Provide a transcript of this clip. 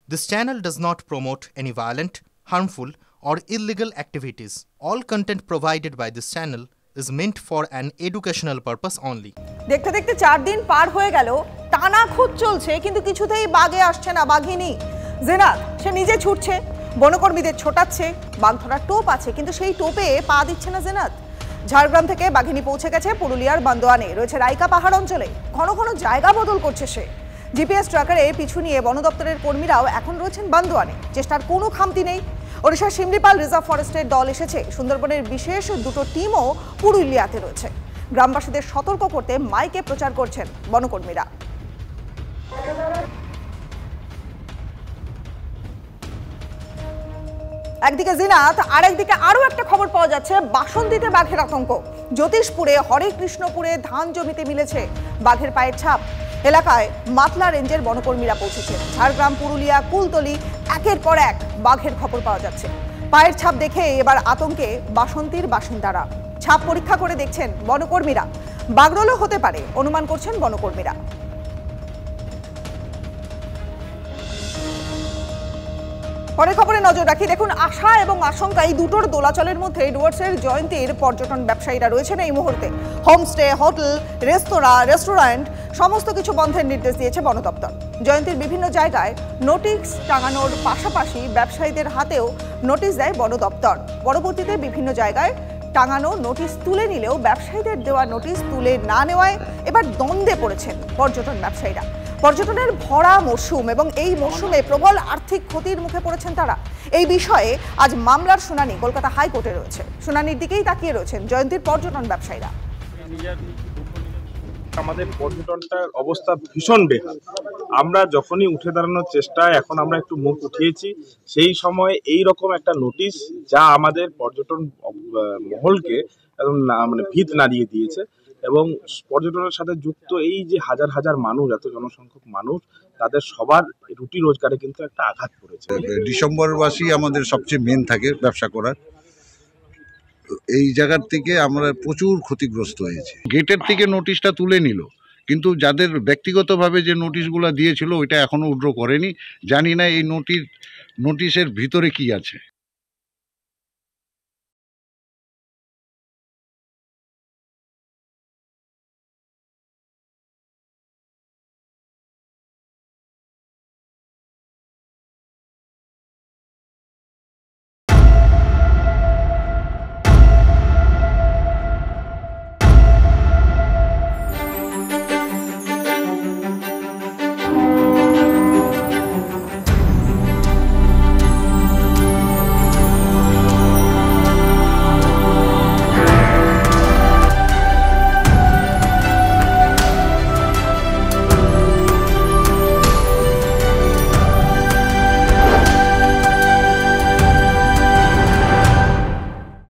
This channel does not promote any violent, harmful, or illegal activities. All content provided by this channel is meant for an educational purpose only. দেখতে দেখতে 4 দিন পার হয়ে গেল, টানা খোঁজ চলছে, কিন্তু কিছুতেই বাঘে আসছে না বাঘিনী। জেনাত সে নিজে ছুটছে, বনকর্মীদের ছোটাচ্ছে, বাঘ ধরার টোপ আছে, কিন্তু সেই টোপে পা দিচ্ছে না জেনাত। ঝাড়গ্রাম থেকে বাঘিনী পৌঁছে গেছে পুরুলিয়ার বান্দোয়ানে, রয়েছে রাইকা পাহাড় অঞ্চলে। ঘন ঘন জায়গা বদল করছে সে। জিপিএস ট্র্যাকারে পিছু নিয়ে বন দপ্তরের কর্মীরাও এখন রয়েছেন বান্দোয়ানে। চেষ্টার কোনো খামতি নেই। ওড়িশার শিমলিপাল রিজার্ভ ফরেস্টের দল এসেছে, সুন্দরবনের বিশেষ দুটো টিমও পুরুলিয়াতে রয়েছে। গ্রামবাসীদের সতর্ক করতে মাইকে প্রচার করছেন বনকর্মীরা। একদিকে জিনাত, আরেকদিকে আরো একটা খবর পাওয়া যাচ্ছে, বাসন্তীতে বাঘের আতঙ্ক। জ্যোতিষপুরে, হরে কৃষ্ণপুরে ধান জমিতে মিলেছে বাঘের পায়ের ছাপ। এলাকায় মাতলা রেঞ্জের বনকর্মীরা পৌঁছেছেন। ঝাড়গ্রাম, পুরুলিয়া, কুলতলি, একের পর এক বাঘের খবর পাওয়া যাচ্ছে। পায়ের ছাপ দেখে এবার আতঙ্কে বাসন্তীর বাসিন্দারা। ছাপ পরীক্ষা করে দেখছেন বনকর্মীরা। বাগরোলও হতে পারে অনুমান করছেন বনকর্মীরা। পরের খবরে নজর রাখি। দেখুন, আশা এবং আশঙ্কা এই দুটোর দোলাচলের মধ্যে ডুয়ার্সের জয়ন্তীর পর্যটন ব্যবসায়ীরা রয়েছেন এই মুহূর্তে। হোমস্টে, হোটেল, রেস্টুরেন্ট সমস্ত কিছু বন্ধের নির্দেশ দিয়েছে বন দপ্তর। জয়ন্তীর বিভিন্ন জায়গায় নোটিশ টাঙানোর পাশাপাশি ব্যবসায়ীদের হাতেও নোটিশ দেয় বন দপ্তর। পরবর্তীতে বিভিন্ন জায়গায় টাঙানো নোটিশ তুলে নিলেও ব্যবসায়ীদের দেওয়া নোটিশ তুলে না নেওয়ায় এবার দ্বন্দ্বে পড়েছেন পর্যটন ব্যবসায়ীরা। পর্যটনের ভরা মরশুম এবং এই মরশুমে প্রবল আর্থিক ক্ষতির মুখে পড়েছেন তারা। এই বিষয়ে আজ মামলার শুনানি কলকাতা হাইকোর্টে রয়েছে। শুনানির দিকেই তাকিয়ে রয়েছেন জয়ন্তীর পর্যটন ব্যবসায়ীরা। আমাদের পর্যটনটার অবস্থা ভীষণ বেহাল। আমরা যখনই উঠে দাঁড়ানোর চেষ্টায় এখন আমরা একটু মুখ উঠিয়েছি, সেই সময় এই রকম একটা নোটিশ যা আমাদের পর্যটন মহলকে একদম মানে ভিত নাড়িয়ে দিয়েছে। এবং পর্যটনের সাথে যুক্ত এই যে হাজার হাজার মানুষ, এত জনসংখ্যক মানুষ, তাদের সবার রুটি রোজগারে কিন্তু একটা আঘাত পড়েছে। ডিসেম্বর মাসই আমাদের সবচেয়ে মেন থাকে ব্যবসা করার। এই জায়গার থেকে আমরা প্রচুর ক্ষতিগ্রস্ত হয়েছি। গেটের থেকে নোটিশটা তুলে নিল, কিন্তু যাদের ব্যক্তিগতভাবে যে নোটিশগুলো দিয়েছিল ওইটা এখনো উইথড্র করেনি। জানি না এই নোটিশের ভিতরে কি আছে।